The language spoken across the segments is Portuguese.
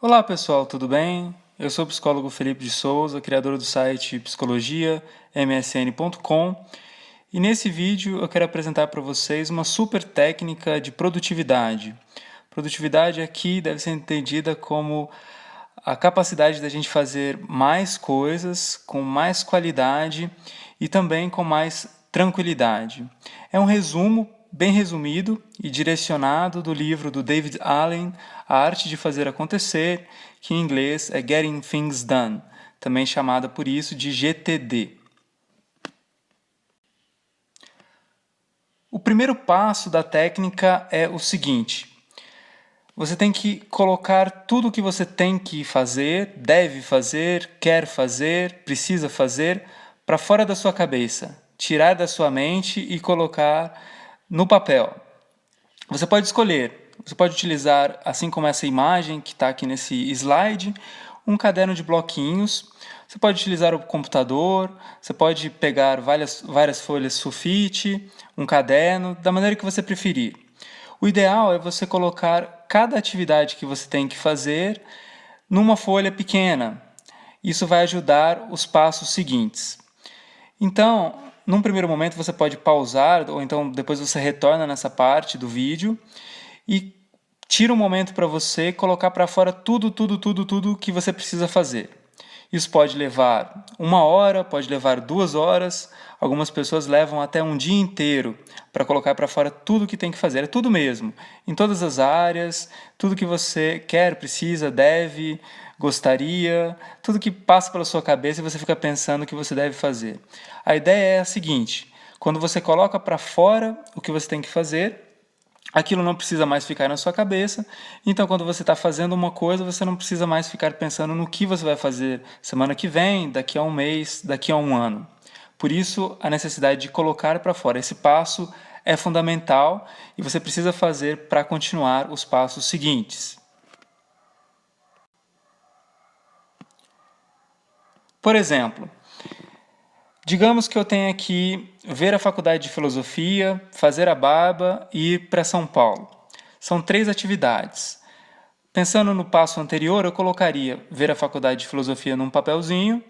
Olá pessoal, tudo bem? Eu sou o psicólogo Felipe de Souza, criador do site psicologia.msn.com, e nesse vídeo eu quero apresentar para vocês uma super técnica de produtividade. Produtividade aqui deve ser entendida como a capacidade da gente fazer mais coisas com mais qualidade e também com mais tranquilidade. É um resumo bem resumido e direcionado do livro do David Allen, A Arte de Fazer Acontecer, que em inglês é Getting Things Done, também chamada por isso de GTD. O primeiro passo da técnica é o seguinte: você tem que colocar tudo o que você tem que fazer, deve fazer, quer fazer, precisa fazer, para fora da sua cabeça, tirar da sua mente e colocar no papel. Você pode escolher, você pode utilizar, assim como essa imagem que está aqui nesse slide, um caderno de bloquinhos. Você pode utilizar o computador, você pode pegar várias folhas sulfite, um caderno, da maneira que você preferir. O ideal é você colocar cada atividade que você tem que fazer numa folha pequena. Isso vai ajudar os passos seguintes. Então, num primeiro momento você pode pausar, ou então depois você retorna nessa parte do vídeo e tira um momento para você colocar para fora tudo que você precisa fazer. Isso pode levar 1 hora, pode levar 2 horas, algumas pessoas levam até um dia inteiro para colocar para fora tudo que tem que fazer. É tudo mesmo, em todas as áreas, tudo que você quer, precisa, deve, gostaria, tudo que passa pela sua cabeça e você fica pensando que você deve fazer. A ideia é a seguinte: quando você coloca para fora o que você tem que fazer, aquilo não precisa mais ficar na sua cabeça, então quando você está fazendo uma coisa, você não precisa mais ficar pensando no que você vai fazer semana que vem, daqui a um mês, daqui a um ano. Por isso, a necessidade de colocar para fora. Esse passo é fundamental e você precisa fazer para continuar os passos seguintes. Por exemplo, digamos que eu tenha que ver a faculdade de filosofia, fazer a barba e ir para São Paulo. São 3 atividades. Pensando no passo anterior, eu colocaria ver a faculdade de filosofia num papelzinho,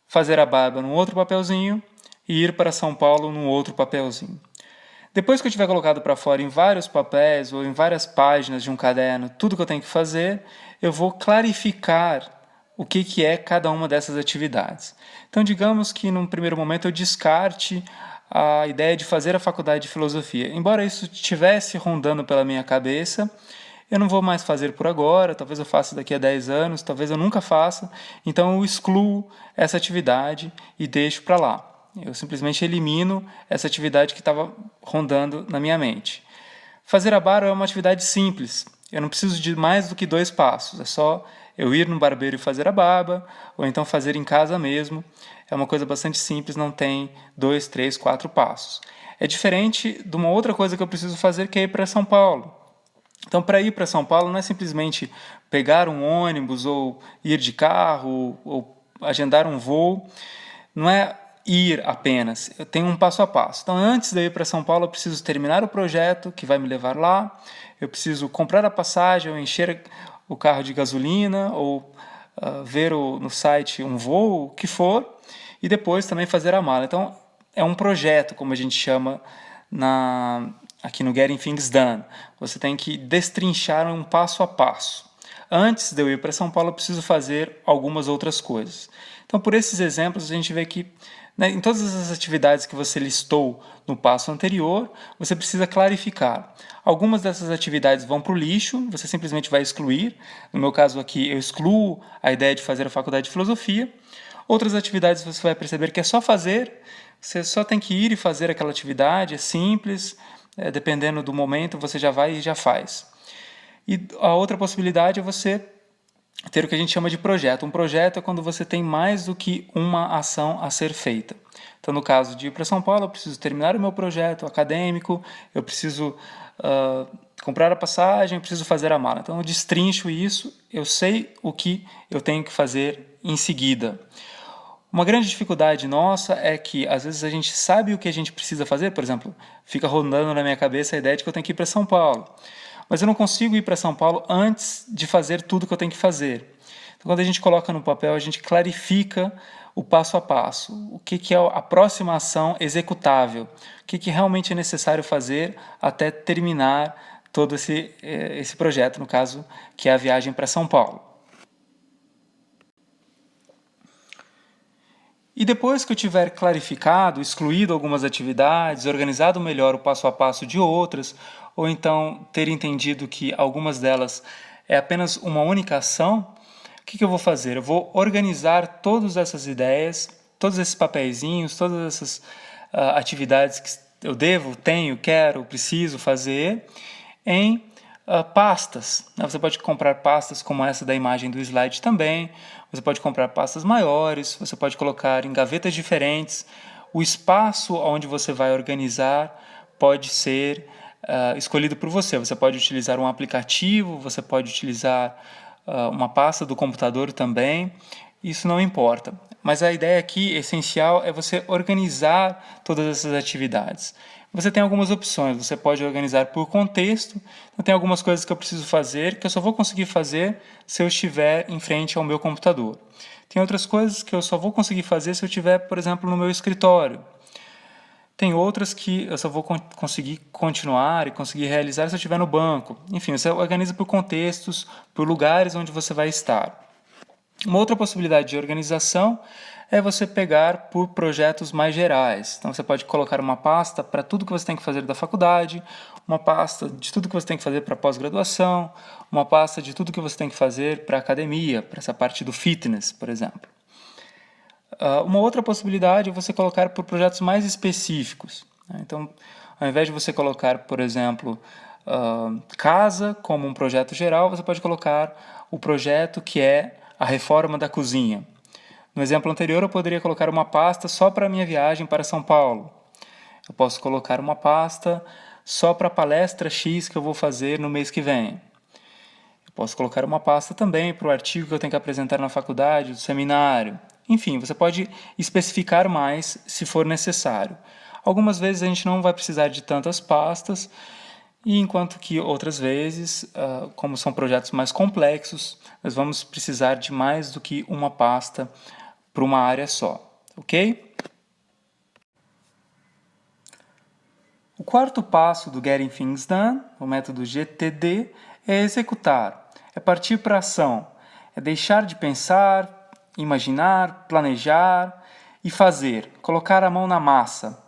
fazer a barba num outro papelzinho e ir para São Paulo num outro papelzinho. Depois que eu tiver colocado para fora em vários papéis ou em várias páginas de um caderno tudo que eu tenho que fazer, eu vou clarificar o que é cada uma dessas atividades. Então, digamos que num primeiro momento eu descarte a ideia de fazer a faculdade de filosofia. Embora isso estivesse rondando pela minha cabeça, eu não vou mais fazer por agora, talvez eu faça daqui a 10 anos, talvez eu nunca faça, então eu excluo essa atividade e deixo para lá. Eu simplesmente elimino essa atividade que estava rondando na minha mente. Fazer a barba é uma atividade simples. Eu não preciso de mais do que 2 passos. É só eu ir no barbeiro e fazer a barba, ou então fazer em casa mesmo. É uma coisa bastante simples, não tem 2, 3, 4 passos. É diferente de uma outra coisa que eu preciso fazer, que é ir para São Paulo. Então, para ir para São Paulo não é simplesmente pegar um ônibus ou ir de carro ou agendar um voo. Não é ir apenas, eu tenho um passo a passo. Então, antes de eu ir para São Paulo, eu preciso terminar o projeto que vai me levar lá, eu preciso comprar a passagem, ou encher o carro de gasolina, ou ver no site um voo, o que for, e depois também fazer a mala. Então, é um projeto, como a gente chama aqui no Getting Things Done. Você tem que destrinchar um passo a passo. Antes de eu ir para São Paulo, eu preciso fazer algumas outras coisas. Então, por esses exemplos, a gente vê que em todas as atividades que você listou no passo anterior, você precisa clarificar. Algumas dessas atividades vão para o lixo, você simplesmente vai excluir. No meu caso aqui, eu excluo a ideia de fazer a faculdade de filosofia. Outras atividades você vai perceber que é só fazer, você só tem que ir e fazer aquela atividade, é simples, dependendo do momento, você já vai e já faz. E a outra possibilidade é você ter o que a gente chama de projeto. Um projeto é quando você tem mais do que uma ação a ser feita. Então, no caso de ir para São Paulo, eu preciso terminar o meu projeto acadêmico, eu preciso comprar a passagem, eu preciso fazer a mala. Então, eu destrincho isso, eu sei o que eu tenho que fazer em seguida. Uma grande dificuldade nossa é que, às vezes, a gente sabe o que a gente precisa fazer, por exemplo, fica rondando na minha cabeça a ideia de que eu tenho que ir para São Paulo. mas eu não consigo ir para São Paulo antes de fazer tudo que eu tenho que fazer. Então, quando a gente coloca no papel, a gente clarifica o passo a passo, o que é a próxima ação executável, o que realmente é necessário fazer até terminar todo esse projeto, no caso, que é a viagem para São Paulo. E depois que eu tiver clarificado, excluído algumas atividades, organizado melhor o passo a passo de outras, ou então ter entendido que algumas delas é apenas uma única ação, o que eu vou fazer? Eu vou organizar todas essas ideias, todos esses papeizinhos, todas essas atividades que eu devo, tenho, quero, preciso fazer em pastas. Você pode comprar pastas como essa da imagem do slide também, você pode comprar pastas maiores, você pode colocar em gavetas diferentes. O espaço onde você vai organizar pode ser escolhido por você. Você pode utilizar um aplicativo, você pode utilizar uma pasta do computador também, isso não importa. Mas a ideia aqui, essencial, é você organizar todas essas atividades. Você tem algumas opções, você pode organizar por contexto, então tem algumas coisas que eu preciso fazer, que eu só vou conseguir fazer se eu estiver em frente ao meu computador. Tem outras coisas que eu só vou conseguir fazer se eu estiver, por exemplo, no meu escritório. Tem outras que eu só vou conseguir continuar e conseguir realizar se eu estiver no banco. Enfim, você organiza por contextos, por lugares onde você vai estar. Uma outra possibilidade de organização é você pegar por projetos mais gerais. Então, você pode colocar uma pasta para tudo que você tem que fazer da faculdade, uma pasta de tudo que você tem que fazer para pós-graduação, uma pasta de tudo que você tem que fazer para academia, para essa parte do fitness, por exemplo. Uma outra possibilidade é você colocar por projetos mais específicos. Então, ao invés de você colocar, por exemplo, casa como um projeto geral, você pode colocar o projeto que é a reforma da cozinha. No exemplo anterior, eu poderia colocar uma pasta só para a minha viagem para São Paulo. Eu posso colocar uma pasta só para a palestra X que eu vou fazer no mês que vem. Eu posso colocar uma pasta também para o artigo que eu tenho que apresentar na faculdade, do seminário. Enfim, você pode especificar mais se for necessário. Algumas vezes a gente não vai precisar de tantas pastas, e enquanto que outras vezes, como são projetos mais complexos, nós vamos precisar de mais do que uma pasta para uma área só, ok? O quarto passo do Getting Things Done, o método GTD, é executar, é partir para a ação, é deixar de pensar, imaginar, planejar e fazer, colocar a mão na massa.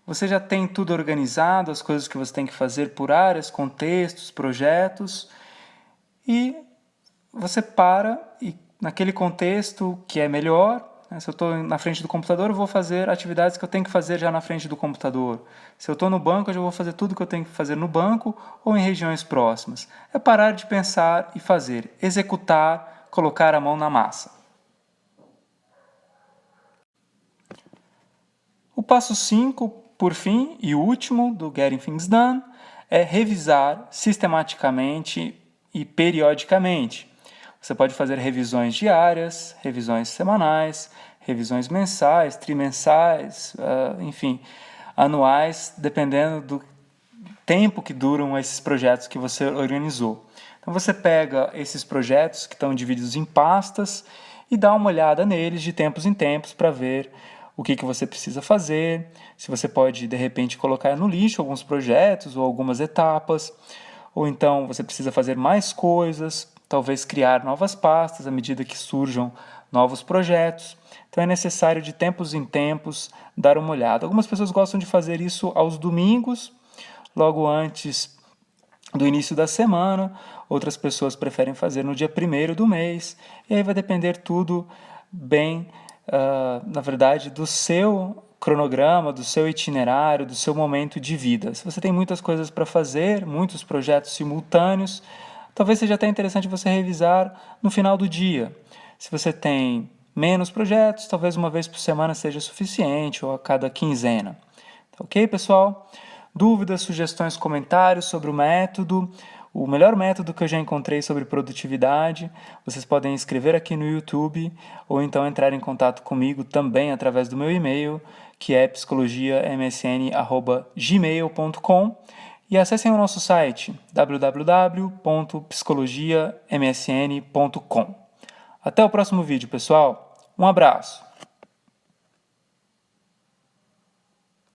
Você já tem tudo organizado, as coisas que você tem que fazer por áreas, contextos, projetos, e você para e naquele contexto que é melhor, se eu estou na frente do computador, eu vou fazer atividades que eu tenho que fazer já na frente do computador. Se eu estou no banco, eu já vou fazer tudo que eu tenho que fazer no banco ou em regiões próximas. É parar de pensar e fazer, executar, colocar a mão na massa. O passo 5, por fim, e último do Getting Things Done, é revisar sistematicamente e periodicamente. Você pode fazer revisões diárias, revisões semanais, revisões mensais, trimensais, enfim, anuais, dependendo do tempo que duram esses projetos que você organizou. Então você pega esses projetos que estão divididos em pastas e dá uma olhada neles de tempos em tempos para ver o que você precisa fazer, se você pode, de repente, colocar no lixo alguns projetos ou algumas etapas, ou então você precisa fazer mais coisas, talvez criar novas pastas à medida que surjam novos projetos. Então é necessário de tempos em tempos dar uma olhada. Algumas pessoas gostam de fazer isso aos domingos, logo antes do início da semana, outras pessoas preferem fazer no dia 1º do mês, e aí vai depender tudo bem, na verdade, do seu cronograma, do seu itinerário, do seu momento de vida. Se você tem muitas coisas para fazer, muitos projetos simultâneos, talvez seja até interessante você revisar no final do dia. Se você tem menos projetos, talvez uma vez por semana seja suficiente, ou a cada quinzena. Ok, pessoal? Dúvidas, sugestões, comentários sobre o método, o melhor método que eu já encontrei sobre produtividade, vocês podem escrever aqui no YouTube ou então entrar em contato comigo também através do meu e-mail, que é psicologiamsn@gmail.com. e acessem o nosso site www.psicologiamsn.com. Até o próximo vídeo, pessoal. Um abraço!